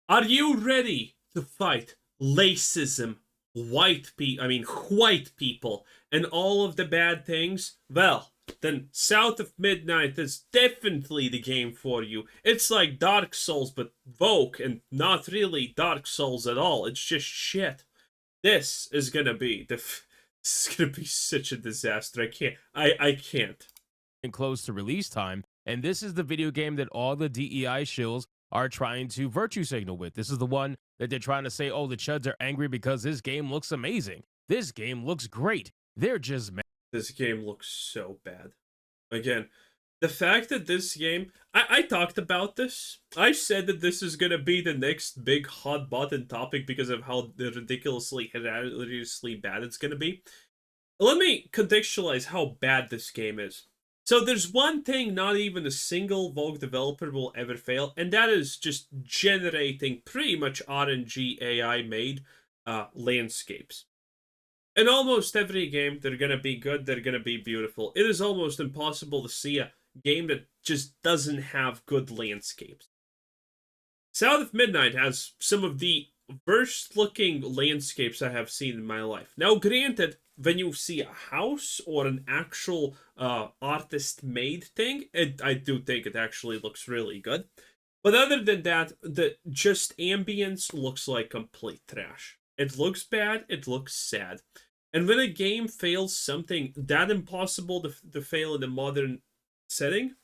Are you ready to fight racism, white people, and all of the bad things? Well, then South of Midnight is definitely the game for you. It's like Dark Souls, but woke and not really Dark Souls at all. It's just shit. This is gonna be this is gonna be such a disaster. I can't. And close to release time. And this is the video game that all the DEI shills are trying to virtue signal with. This is the one that they're trying to say, oh, the chuds are angry because this game looks amazing. This game looks great. They're just mad. This game looks so bad. Again, the fact that this game, I talked about this. I said that this is gonna be the next big hot button topic because of how ridiculously, hilariously bad it's gonna be. Let me contextualize how bad this game is. So there's one thing not even a single Vogue developer will ever fail, and that is just generating pretty much RNG AI made landscapes. In almost every game, they're gonna be good, they're gonna be beautiful. It is almost impossible to see a game that just doesn't have good landscapes. South of Midnight has some of the worst looking landscapes I have seen in my life. Now, granted, when you see a house or an actual artist made thing, I do think it actually looks really good. But other than that, the just ambience looks like complete trash. It looks bad, it looks sad. And when a game fails something that impossible to fail in a modern setting,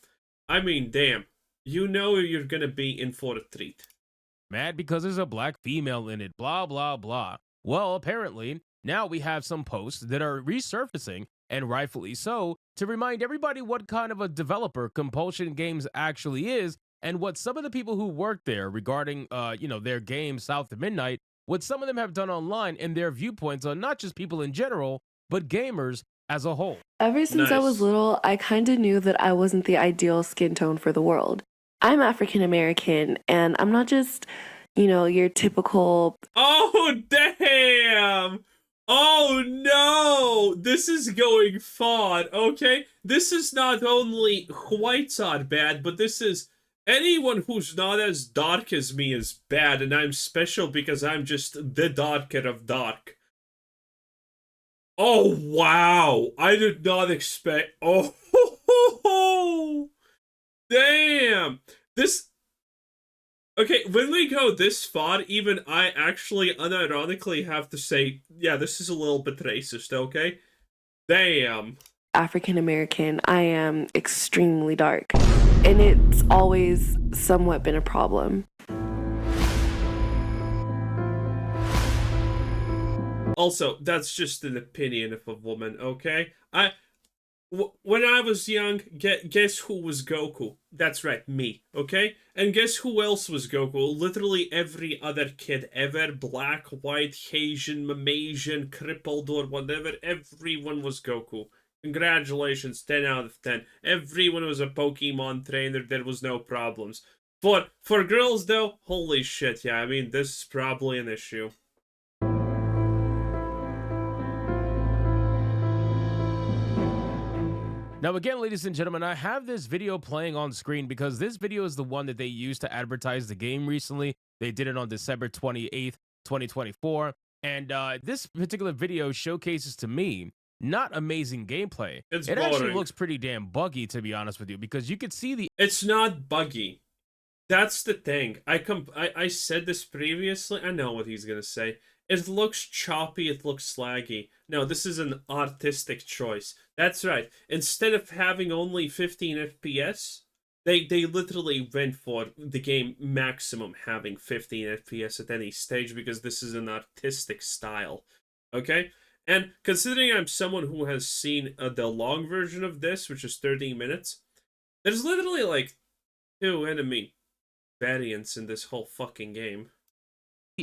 I mean, damn, you know you're gonna be in for a treat. Mad because there's a black female in it, blah, blah, blah. Well, apparently, now we have some posts that are resurfacing, and rightfully so, to remind everybody what kind of a developer Compulsion Games actually is, and what some of the people who work there regarding, their game South of Midnight, what some of them have done online and their viewpoints on not just people in general, but gamers as a whole. Ever since I was Nice. little, I kind of knew that I wasn't the ideal skin tone for the world. I'm African American, and I'm not just, your typical. Oh, damn! Oh no! This is going far, okay? This is not only whites are bad, but this is anyone who's not as dark as me is bad, and I'm special because I'm just the darker of dark. Oh wow! I did not expect. Oh, damn! This. Okay, when we go this far, even I actually unironically have to say, yeah, this is a little bit racist, okay? Damn. African American, I am extremely dark. And it's always somewhat been a problem. Also, that's just an opinion of a woman, okay? When I was young, guess who was Goku? That's right, me, okay? And guess who else was Goku? Literally every other kid ever, black, white, Asian, Mamasian, crippled, or whatever, everyone was Goku. Congratulations, 10 out of 10. Everyone was a Pokemon trainer, there was no problems. For girls, though, holy shit, yeah, I mean, this is probably an issue. Now, again, ladies and gentlemen, I have this video playing on screen because this video is the one that they used to advertise the game recently. They did it on December 28th, 2024. And this particular video showcases to me not amazing gameplay. It's It actually boring. looks pretty damn buggy, to be honest with you, because you could see the It's not buggy. That's the thing. I said this previously. I know what he's gonna say. It looks choppy. It looks slaggy. No, this is an artistic choice. That's right. Instead of having only 15 FPS, they literally went for the game maximum having 15 FPS at any stage because this is an artistic style. Okay? And considering I'm someone who has seen the long version of this, which is 30 minutes, there's literally like two enemy variants in this whole fucking game.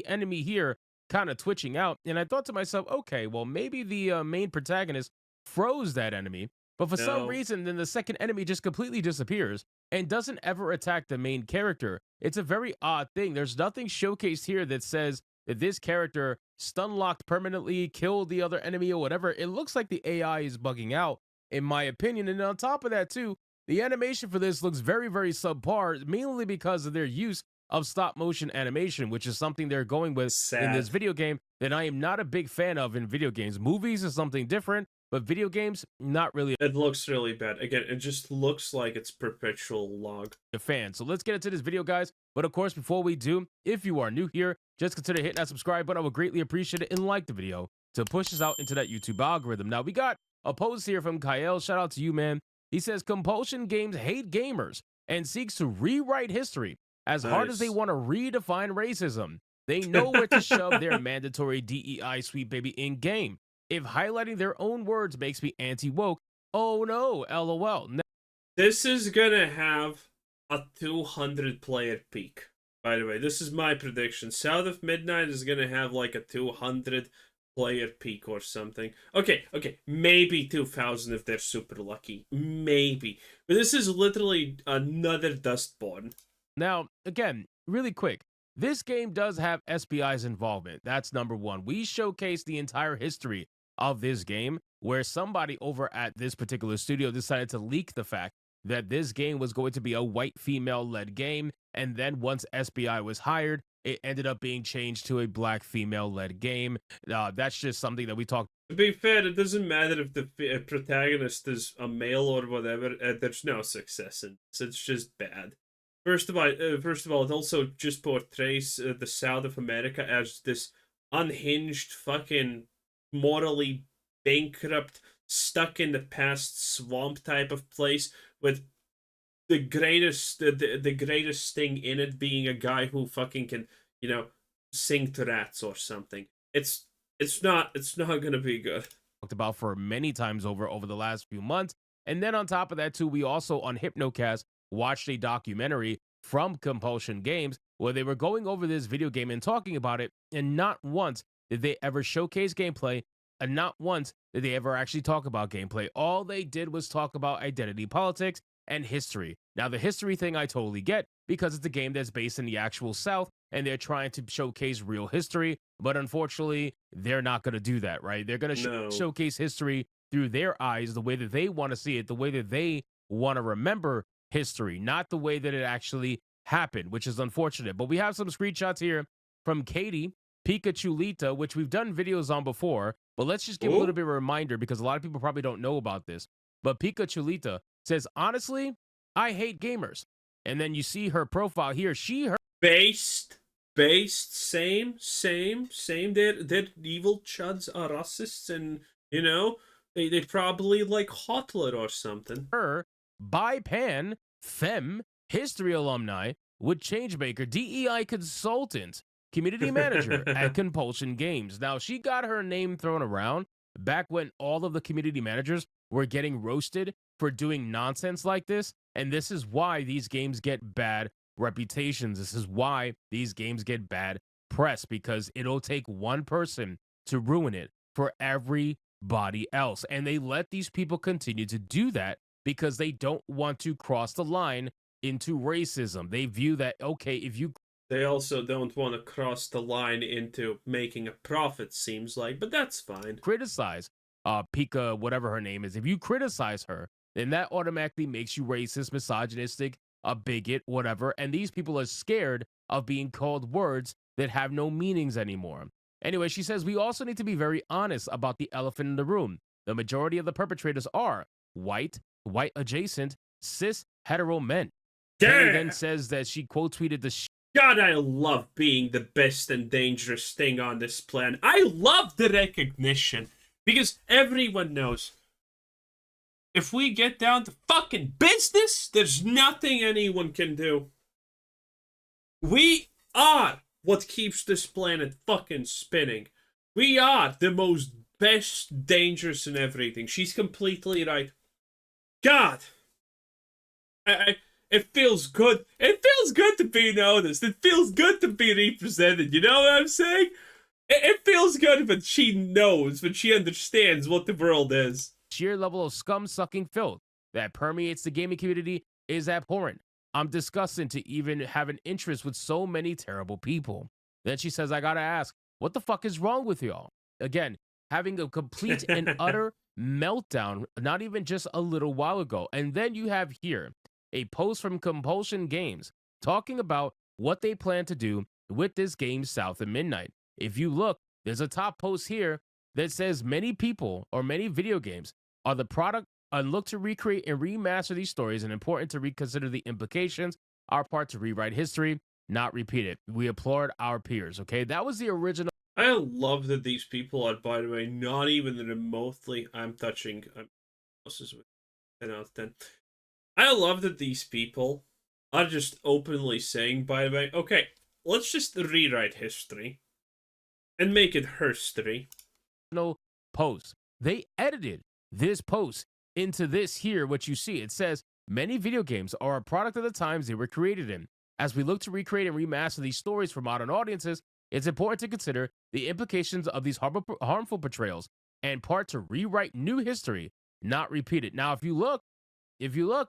enemy here kind of twitching out. And I thought to myself, okay, well, maybe the main protagonist froze that enemy. But for some No. reason, then the second enemy just completely disappears and doesn't ever attack the main character. It's a very odd thing. There's nothing showcased here that says that this character stun locked permanently, killed the other enemy or whatever. It looks like the AI is bugging out, in my opinion. And on top of that, too, the animation for this looks very, very subpar, mainly because of their use of stop motion animation, which is something they're going with in this Sad. video game that I am not a big fan of in video games. Movies is something different, but video games, not really It looks really bad. Again, it just looks like it's perpetual log. a fan. So let's get into this video, guys. But of course, before we do, if you are new here, just consider hitting that subscribe button. I would greatly appreciate it, and like the video to push us out into that YouTube algorithm. Now, we got a post here from Kyle. Shout out to you, man. He says, Compulsion Games hate gamers and seeks to rewrite history as hard as they Nice. want to redefine racism. They know where to shove their mandatory DEI sweet baby in game. If highlighting their own words makes me anti-woke, oh no, LOL. This is gonna have a 200 player peak. By the way, this is my prediction. South of Midnight is gonna have like a 200 player peak or something. Okay, maybe 2000 if they're super lucky. Maybe. But this is literally another Dustborn. Now, again, really quick, this game does have SBI's involvement. That's number one. We showcase the entire history of this game where somebody over at this particular studio decided to leak the fact that this game was going to be a white female-led game, and then once SBI was hired, it ended up being changed to a black female-led game. That's just something that we talked. To be fair, it doesn't matter if the protagonist is a male or whatever. There's no success in this. It's just bad. First of all, it also just portrays the South of America as this unhinged, fucking morally bankrupt, stuck in the past swamp type of place with the greatest thing in it being a guy who fucking can, sing to rats or something. It's not gonna be good. Talked about for many times over the last few months. And then on top of that too, we also on Hypnocast watched a documentary from Compulsion Games where they were going over this video game and talking about it, and not once did they ever showcase gameplay, and not once did they ever actually talk about gameplay. All they did was talk about identity politics and history. Now, the history thing I totally get because it's a game that's based in the actual South and they're trying to showcase real history, but unfortunately, they're not going to do that, right? They're going to No. showcase history through their eyes, the way that they want to see it, the way that they want to remember history, not the way that it actually happened, which is unfortunate. But we have some screenshots here from Katie Pikachulita, which we've done videos on before, but let's just give a little bit of a reminder because a lot of people probably don't know about this. But Pikachulita says, honestly, I hate gamers. And then you see her profile here. Her Based, same. Their evil chuds are racists, and they probably like Hotler or something. her BiPan Femme history alumni with Changemaker DEI consultant, community manager at Compulsion Games. Now, she got her name thrown around back when all of the community managers were getting roasted for doing nonsense like this, and this is why these games get bad reputations. This is why these games get bad press, because it'll take one person to ruin it for everybody else, and they let these people continue to do that because they don't want to cross the line into racism. They view that, okay, if you They also don't want to cross the line into making a profit, seems like, but that's fine. criticize Pika, whatever her name is, if you criticize her, then that automatically makes you racist, misogynistic, a bigot, whatever. And these people are scared of being called words that have no meanings anymore. Anyway, she says, we also need to be very honest about the elephant in the room. The majority of the perpetrators are white adjacent, cis, hetero men. Kelly then says that she quote tweeted the God, I love being the best and dangerous thing on this planet. I love the recognition because everyone knows if we get down to fucking business, there's nothing anyone can do. We are what keeps this planet fucking spinning. We are the most best, dangerous and everything. She's completely right. God, it feels good. It feels good to be noticed. It feels good to be represented. You know what I'm saying? It feels good when she knows, when she understands what the world is. sheer level of scum-sucking filth that permeates the gaming community is abhorrent. I'm disgusted to even have an interest with so many terrible people. Then she says, I gotta ask, what the fuck is wrong with y'all? Again, having a complete and utter meltdown, not even just a little while ago. And then you have here a post from Compulsion Games talking about what they plan to do with this game South of Midnight. If you look, there's a top post here that says many people or many video games are the product and look to recreate and remaster these stories, and important to reconsider the implications. Our part to rewrite history, not repeat it. We applaud our peers. Okay, that was the original. I love that these people are, by the way, not even remotely. I'm touching. This is 10 out of 10. I love that these people are just openly saying, by the way, okay, let's just rewrite history and make it herstory. Post. They edited this post into this here, what you see. It says, many video games are a product of the times they were created in. As we look to recreate and remaster these stories for modern audiences, it's important to consider the implications of these harmful portrayals and part to rewrite new history, not repeat it. Now, if you look,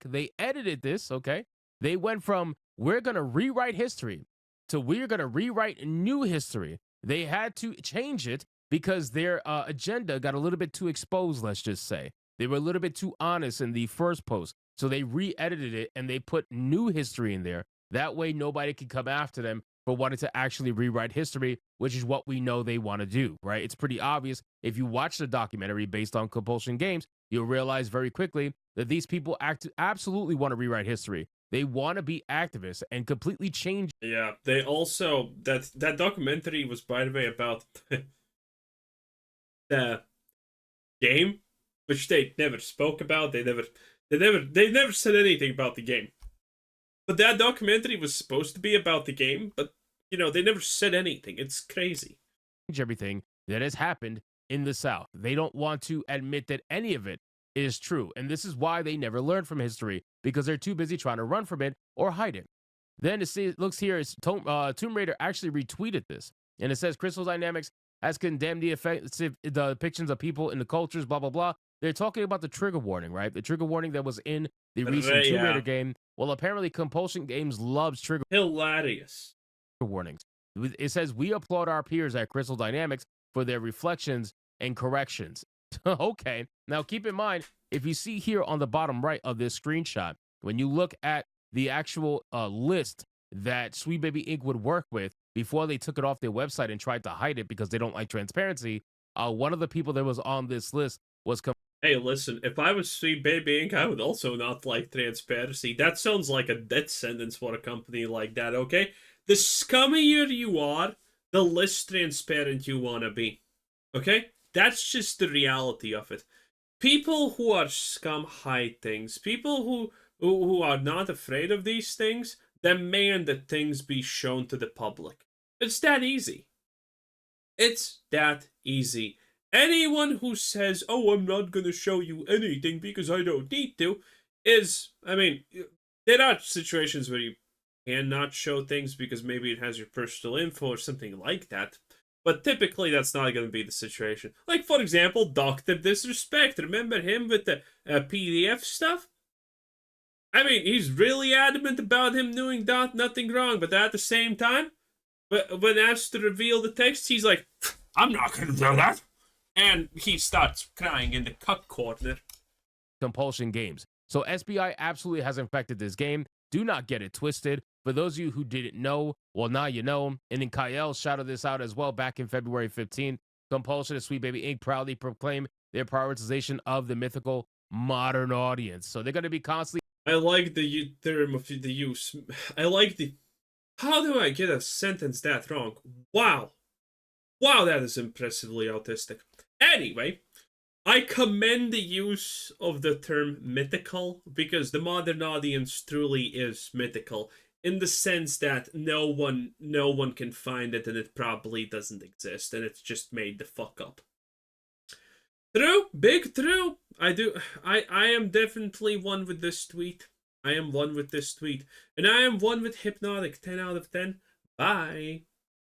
they edited this, okay? They went from we're going to rewrite history to we're going to rewrite new history. They had to change it because their agenda got a little bit too exposed, let's just say. They were a little bit too honest in the first post. So they re-edited it and they put new history in there. That way nobody can come after them for wanting to actually rewrite history, which is what we know they want to do, right? It's pretty obvious. If you watch the documentary based on Compulsion Games, you'll realize very quickly that these people absolutely want to rewrite history. They want to be activists and completely change. Yeah, they also that documentary was, by the way, about the game, which they never spoke about. They never said anything about the game. But that documentary was supposed to be about the game, but they never said anything. It's crazy. Everything that has happened in the South. They don't want to admit that any of it is true. And this is why they never learn from history, because they're too busy trying to run from it or hide it. Then it looks here, Tomb Raider actually retweeted this. And it says Crystal Dynamics has condemned the depictions of people in the cultures, blah, blah, blah. They're talking about the trigger warning, right? The trigger warning that was in the recent Tomb Raider game. Well, apparently Compulsion Games loves trigger Hilarious warnings. It says, we applaud our peers at Crystal Dynamics for their reflections and corrections. Okay. Now, keep in mind, if you see here on the bottom right of this screenshot, when you look at the actual list that Sweet Baby Inc. would work with before they took it off their website and tried to hide it because they don't like transparency, one of the people that was on this list was... Hey, listen, if I was Sweet Baby Inc., I would also not like transparency. That sounds like a death sentence for a company like that, okay? The scummier you are, the less transparent you want to be. Okay? That's just the reality of it. People who are scum hide things. People who are not afraid of these things demand that things be shown to the public. It's that easy. It's that easy. Anyone who says, oh, I'm not going to show you anything because I don't need to, there are situations where you cannot show things because maybe it has your personal info or something like that. But typically, that's not going to be the situation. Like, for example, Dr. Disrespect. Remember him with the PDF stuff? He's really adamant about him doing nothing wrong, but at the same time, when asked to reveal the text, he's like, I'm not going to do that. And he starts crying in the cup corner. Compulsion Games. So SBI absolutely has infected this game. Do not get it twisted. For those of you who didn't know, well, now you know. And then Kyle shouted this out as well back in February 15th. Compulsion and Sweet Baby Inc. proudly proclaim their prioritization of the mythical modern audience. So they're going to be constantly... I like the term of the use. I like the... How do I get a sentence that wrong? Wow. Wow, that is impressively autistic. Anyway, I commend the use of the term mythical because the modern audience truly is mythical in the sense that no one can find it and it probably doesn't exist and it's just made the fuck up. True, big true. I am definitely one with this tweet. I am one with this tweet. And I am one with Hypnotic 10 out of 10. Bye.